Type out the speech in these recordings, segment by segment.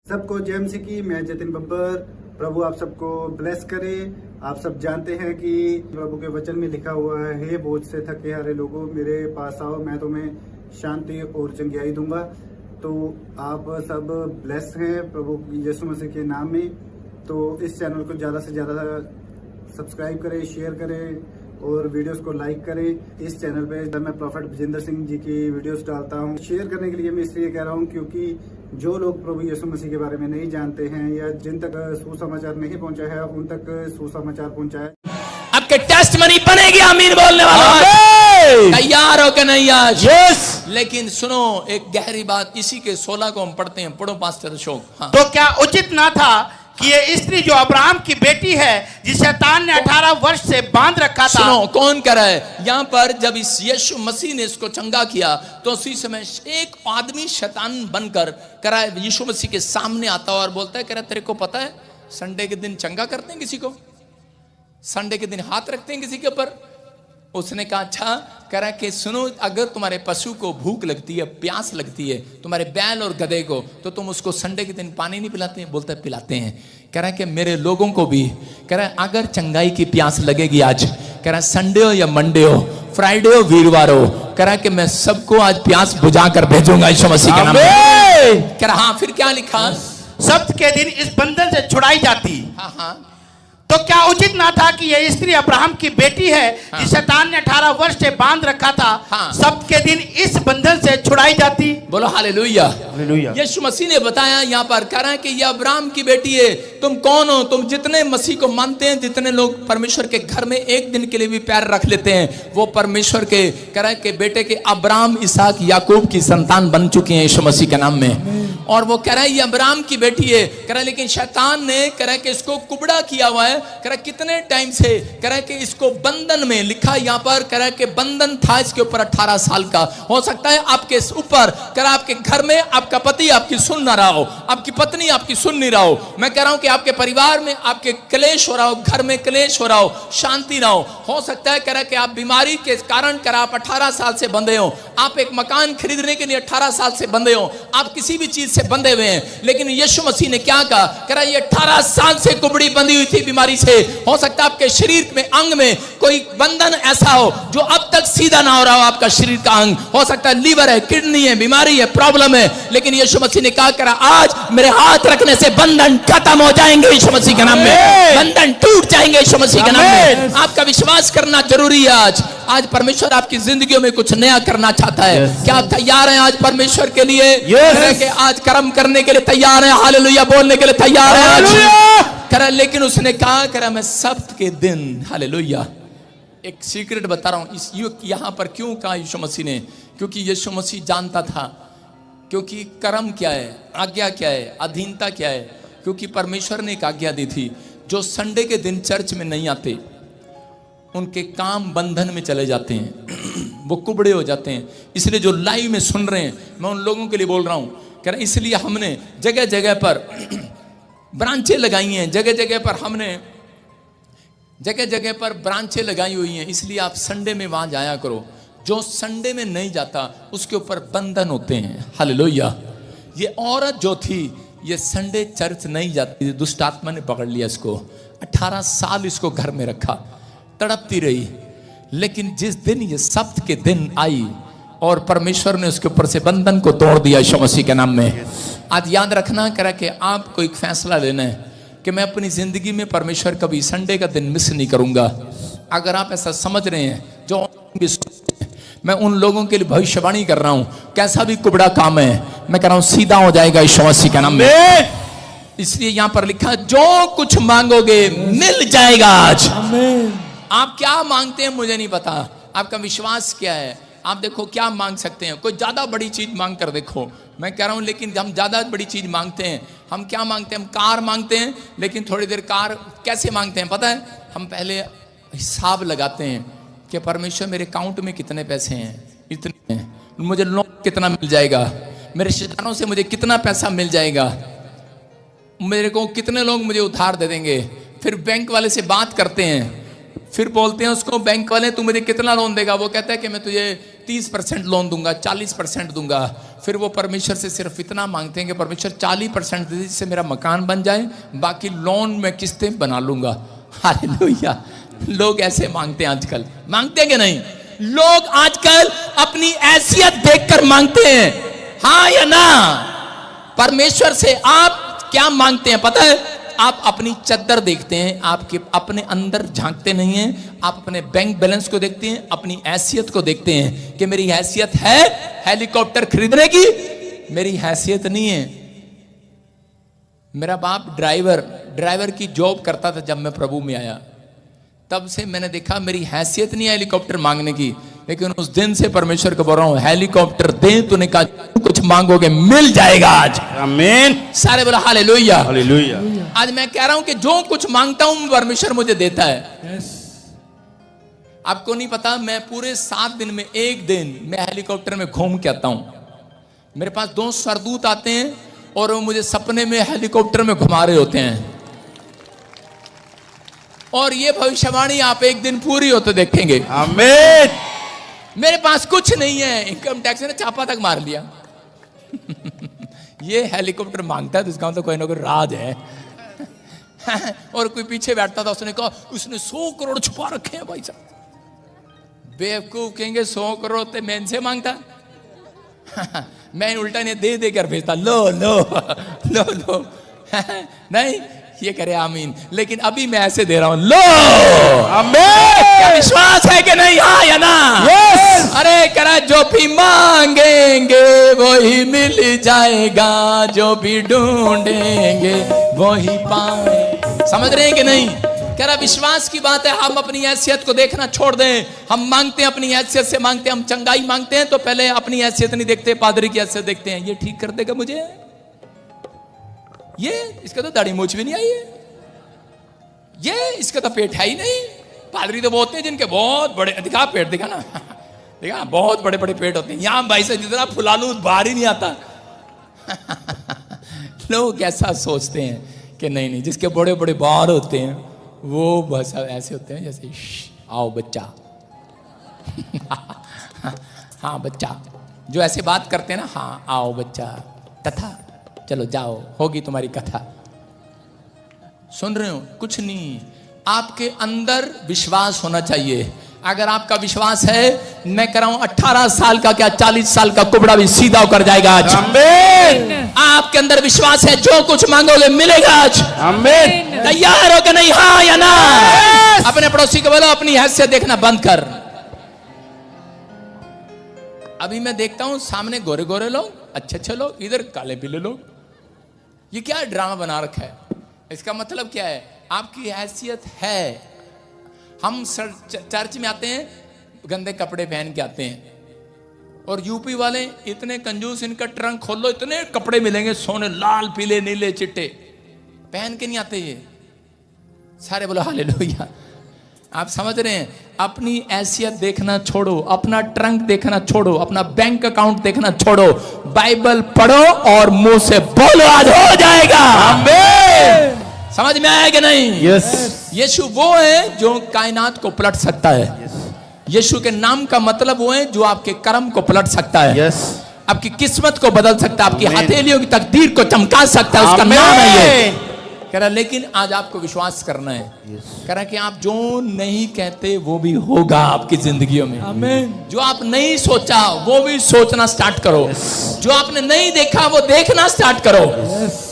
सबको जय मसीह की। मैं जतिन बब्बर। प्रभु आप सबको ब्लेस करे। आप सब जानते हैं कि प्रभु के वचन में लिखा हुआ है, हे बोझ से थके हारे लोगों मेरे पास आओ, मैं तुम्हें शांति और चंगियाई दूंगा। तो आप सब ब्लेस हैं प्रभु यीशु मसीह के नाम में। तो इस चैनल को ज़्यादा से ज़्यादा सब्सक्राइब करें, शेयर करें और वीडियोस को लाइक करें। इस चैनल पे जब मैं प्रॉफेट विजेंद्र सिंह जी की वीडियोस डालता हूँ, शेयर करने के लिए मैं इसलिए कह रहा हूँ क्योंकि जो लोग प्रभु यीशु मसीह के बारे में नहीं जानते हैं या जिन तक सुसमाचार नहीं पहुंचा है, उन तक सुसमाचार पहुंचाए। आपके टेस्टमनी बनेगी आमीन बोलने वाला। तैयार हो के नहीं आज? यस। लेकिन सुनो एक गहरी बात, इसी के 16 को हम पढ़ते हैं। पढ़ो पास्टर अशोक। हाँ। तो क्या उचित ना था कि ये स्त्री जो अब्राहम की बेटी है, जिस शैतान ने 18 वर्ष से बांध रखा था। सुनो कौन कर रहा है यहाँ पर? जब इस यीशु मसीह ने इसको चंगा किया तो उसी समय एक आदमी शैतान बनकर करा यीशु मसीह के सामने आता और बोलता है, कह रहा तेरे को पता है संडे के दिन चंगा करते हैं किसी को, संडे के दिन हाथ रखते हैं किसी के ऊपर। उसने कहा अच्छा। कह रहा कि सुनो, अगर तुम्हारे पशु को भूख लगती है, प्यास लगती है, तुम्हारे बैल और गधे को, तो तुम उसको संडे के दिन पानी नहीं पिलाते हैं? बोलता है पिलाते हैं। कह रहा है कि मेरे लोगों को भी, कह रहा है अगर चंगाई की प्यास लगेगी आज, कह रहा है संडे हो या मंडे हो, फ्राइडे हो विरवार हो, कह रहा है कि मैं सबको आज प्यास बुझा कर भेजूंगा यीशु मसीह के नाम में। कह रहा हाँ, फिर क्या लिखा? सब्त के दिन इस बंधन से छुड़ाई जाती। हाँ हाँ। तो क्या उचित ना था कि यह स्त्री अब्राहम की बेटी है, हाँ। जिस शैतान ने 18 वर्ष से बांध रखा था, हाँ। सब्त के दिन इस बंधन से छुड़ाई जाती। बोलो हालेलुया। हालेलुया। यीशु मसीह ने बताया यहाँ पर, कह रहा है कि यह अब्राहम की बेटी है। तुम कौन हो? तुम जितने मसीह को मानते हैं, जितने लोग परमेश्वर के घर में एक दिन के लिए भी पैर रख लेते हैं, वो परमेश्वर के, कह रहा है कि बेटे के अब्राहम, इसहाक, याकूब की संतान बन चुके हैं यीशु मसीह के नाम में। और वो कह रहा है ये अब्राहम की बेटी है। कह रहा है लेकिन शैतान ने, कह रहा है कि इसको कुबड़ा किया हुआ है। कह रहा है कितने टाइम से, कह रहा है कि इसको बंधन में लिखा यहाँ पर, कह रहा है कि बंधन था इसके ऊपर 18 साल का। हो सकता है आपके ऊपर, कह रहा है आपके घर में आपका पति आपकी सुन ना रहा हो, आपकी पत्नी आपकी सुन नहीं रहा हो। मैं कह रहा हूं कि आपके परिवार में आपके क्लेश हो रहा हो, घर में क्लेश हो रहा हो, शांति ना हो सकता है कह रहा है कि आप बीमारी के कारण, कह रहा आप 18 साल से बंधे हो, आप एक मकान खरीदने के लिए 18 साल से बंधे हो, आप किसी भी चीज से बंधे हुए हैं। लेकिन यीशु मसीह ने क्या कहा? कह रहा ये 18 साल से कुबड़ी बंधी हुई थी बीमारी से। हो सकता है आपके शरीर में, अंग में कोई बंधन ऐसा हो जो अब तक सीधा ना हो रहा हो, आपका शरीर का अंग। हो सकता है लीवर है, किडनी है, बीमारी है, प्रॉब्लम है। लेकिन यीशु मसीह ने कहा, करा आज मेरे हाथ रखने से बंधन खत्म हो जाएंगे यीशु मसीह के नाम में, बंधन टूट जाएंगे यीशु मसीह के नाम में। आपका विश्वास करना जरूरी है। आज परमेश्वर आपकी जिंदगियों में कुछ नया करना चाहता है। क्या आप तैयार हैं आज परमेश्वर के लिए? आज कर्म करने के लिए तैयार हैं? हालेलुया बोलने के लिए तैयार हैं आज? करा लेकिन उसने कहा, करा मैं सब्त के दिन, हालेलुया। एक सीक्रेट बता रहा हूं यहां पर क्यों कहा यीशु मसीह ने, क्योंकि यीशु मसीह जानता था, क्योंकि कर्म क्या है, आज्ञा क्या है, अधीनता क्या है। क्योंकि परमेश्वर ने एक आज्ञा दी थी, जो संडे के दिन चर्च में नहीं आते उनके काम बंधन में चले जाते हैं, वो कुबड़े हो जाते हैं। इसलिए जो लाइव में सुन रहे हैं, मैं उन लोगों के लिए बोल रहा हूं। कह रहा इसलिए हमने जगह जगह पर ब्रांचें लगाई हैं, जगह जगह पर हमने जगह जगह पर ब्रांचें लगाई हुई हैं। इसलिए आप संडे में वहां जाया करो। जो संडे में नहीं जाता उसके ऊपर बंधन होते हैं। हालेलुया। ये औरत जो थी, ये संडे चर्च नहीं जाती, दुष्ट आत्मा ने पकड़ लिया इसको, 18 साल इसको घर में रखा, तड़पती रही। लेकिन जिस दिन ये सब्त के दिन आई और परमेश्वर ने उसके ऊपर से बंधन को तोड़ दिया यीशु मसीह के नाम में। आज याद रखना करा कि आपको एक फैसला लेना है कि मैं अपनी जिंदगी में परमेश्वर कभी संडे का दिन मिस नहीं करूंगा। अगर आप ऐसा समझ रहे हैं, जो मैं उन लोगों के लिए भविष्यवाणी कर रहा हूं, कैसा भी कुबड़ा काम है, मैं कह रहा हूं सीधा हो जाएगा यीशु मसीह के नाम में। इसलिए यहां पर लिखा, जो कुछ मांगोगे मिल जाएगा आज। आप क्या मांगते हैं मुझे नहीं पता, आपका विश्वास क्या है। आप देखो क्या मांग सकते हैं, कोई ज्यादा बड़ी चीज मांग कर देखो। मैं कह रहा हूं लेकिन हम ज्यादा बड़ी चीज मांगते हैं। हम क्या मांगते हैं? हम कार मांगते हैं, लेकिन थोड़ी देर कार कैसे मांगते हैं पता है? हम पहले हिसाब लगाते हैं कि परमेश्वर मेरे अकाउंट में कितने पैसे हैं, इतने हैं, मुझे लोन कितना मिल जाएगा, मेरे रिश्तेदारों से मुझे कितना पैसा मिल जाएगा, मेरे को कितने लोग मुझे उधार दे देंगे। फिर बैंक वाले से बात करते हैं, फिर बोलते हैं उसको बैंक वाले तू मुझे कितना लोन देगा? वो कहता है कि मैं तुझे 30% लोन दूंगा, 40% दूंगा। फिर वो परमेश्वर से सिर्फ इतना मांगते हैं कि परमेश्वर 40% दे दीजिए, जिससे मेरा मकान बन जाए, बाकी लोन में किस्तें बना लूंगा। हालेलुया। लोग ऐसे मांगते हैं आजकल, मांगते हैं कि नहीं? लोग आजकल अपनी हैसियत देखकर मांगते हैं, हाँ या ना? परमेश्वर से आप क्या मांगते हैं पता है? आप अपनी चद्दर देखते हैं, आपके अपने अंदर झांकते नहीं हैं। आप अपने बैंक बैलेंस को देखते हैं, अपनी हैसियत को देखते हैं कि मेरी हैसियत है हेलीकॉप्टर खरीदने की? मेरी हैसियत नहीं है। मेरा बाप ड्राइवर की जॉब करता था जब मैं प्रभु में आया, तब से मैंने देखा मेरी हैसियत नहीं है हेलीकॉप्टर मांगने की। लेकिन उस दिन से परमेश्वर को बोल रहा हूं, हेलीकॉप्टर दे, तूने कहा कुछ मांगोगे मिल जाएगा आज। आमीन। सारे बोला हालेलुया। हालेलुया। आज मैं कह रहा हूं कि जो कुछ मांगता हूं परमेश्वर मुझे देता है। आपको नहीं पता, मैं पूरे 7 दिन में 1 दिन मैं हेलीकॉप्टर में घूम के आता हूं। मेरे पास 2 सरदूत आते हैं और वो मुझे सपने में हेलीकॉप्टर में घुमा रहे होते हैं। और ये भविष्यवाणी आप एक दिन पूरी होते देखेंगे। आमीन। मेरे पास कुछ नहीं है, इनकम टैक्स ने छापा तक मार लिया। ये हेलीकॉप्टर मांगता है तो इसका मतलब कोई ना कोई राज है। और कोई पीछे बैठता था, उसने कहा उसने 100 करोड़ छुपा रखे हैं भाई साहब। बेवकूफ कहेंगे 100 करोड़ तो मैं इनसे मांगता। मैं उल्टा ने दे दे कर भेजता, लो लो लो लो। नहीं, ये करे आमीन। लेकिन अभी मैं ऐसे दे रहा हूं, लो आमीन। क्या विश्वास है कि नहीं? हाँ या ना? यस। अरे करा, जो भी मांगेंगे वही मिल जाएगा, जो भी ढूंढेंगे वही पाए। समझ रहे हैं कि नहीं? कह रहा विश्वास की बात है। हम अपनी हैसियत को देखना छोड़ दें। हम मांगते हैं, अपनी हैसियत से मांगते हैं। हम चंगाई मांगते हैं तो पहले अपनी हैसियत नहीं देखते, पादरी की हैसियत देखते हैं। ये ठीक कर देगा मुझे, ये इसका तो दाढ़ी मूछ भी नहीं आई है, ये इसका तो पेट है ही नहीं। पादरी तो वो होते हैं जिनके बहुत बड़े, दिखा पेट, दिखा ना, दिखा, बहुत बड़े बड़े पेट होते हैं। यहां भाई से जितना फुला लूं बाहर ही नहीं आता। लोग ऐसा सोचते हैं कि नहीं नहीं, जिसके बड़े बड़े बाल होते हैं वो बस ऐसे होते हैं जैसे आओ बच्चा। हाँ बच्चा, जो ऐसे बात करते हैं ना, हाँ आओ बच्चा, तथा चलो जाओ, होगी तुम्हारी कथा। सुन रहे हो? कुछ नहीं, आपके अंदर विश्वास होना चाहिए। अगर आपका विश्वास है, मैं कह रहा हूं 18 साल का क्या 40 साल का कुबड़ा भी सीधा होकर जाएगा आज। आमीन। आपके अंदर विश्वास है, जो कुछ मांगोगे मिलेगा आज। आमीन। तैयार हो कि नहीं? हाँ या ना? अपने पड़ोसी को बोलो अपनी हैसियत देखना बंद कर। अभी मैं देखता हूं सामने गोरे गोरे लोग, अच्छे अच्छे लोग, इधर काले पीले लोग। ये क्या ड्रामा बना रखा है? इसका मतलब क्या है? आपकी हैसियत है। हम चर्च में आते हैं, गंदे कपड़े पहन के आते हैं, और यूपी वाले इतने कंजूस, इनका ट्रंक खोल लो, इतने कपड़े मिलेंगे सोने, लाल पीले नीले चिट्टे, पहन के नहीं आते ये। सारे बोलो हालेलुया। आप समझ रहे हैं? अपनी हैसियत देखना छोड़ो, अपना ट्रंक देखना छोड़ो, अपना बैंक अकाउंट देखना छोड़ो, बाइबल पढ़ो और मुंह से बोलो आज हो जाएगा। आमीन। समझ में आया कि नहीं? यस। यीशु वो है जो कायनात को पलट सकता है। यीशु के नाम का मतलब वो है जो आपके कर्म को पलट सकता है। यस। आपकी किस्मत को बदल सकता है, आपकी हथेलियों की तकदीर को चमका सकता है। उसका नाम है ये। कह रहा लेकिन आज आपको विश्वास करना है। कह रहा कि आप जो नहीं कहते वो भी होगा आपकी जिंदगियों में। आमीन। जो आप नहीं सोचा वो भी सोचना स्टार्ट करो। जो आपने नहीं देखा वो देखना स्टार्ट करो।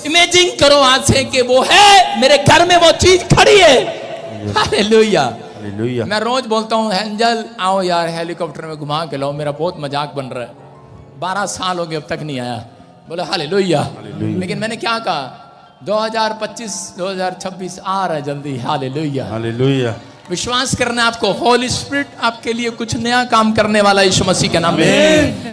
इमेजिन करो आज से कि वो है, मेरे घर में वो चीज खड़ी है। हालेलुया। हालेलुया। मैं रोज बोलता हूँ, एंजल आओ यार हेलीकॉप्टर में घुमा के लाओ, मेरा बहुत मजाक बन रहा है। 12 साल हो गए अब तक नहीं आया। बोले हालेलुया। लेकिन मैंने क्या कहा, 2025 2026 आ रहा है जल्दी। हालेलुया। हालेलुया। विश्वास करना आपको, होली स्पिरिट आपके लिए कुछ नया काम करने वाला यीशु मसीह के नाम में।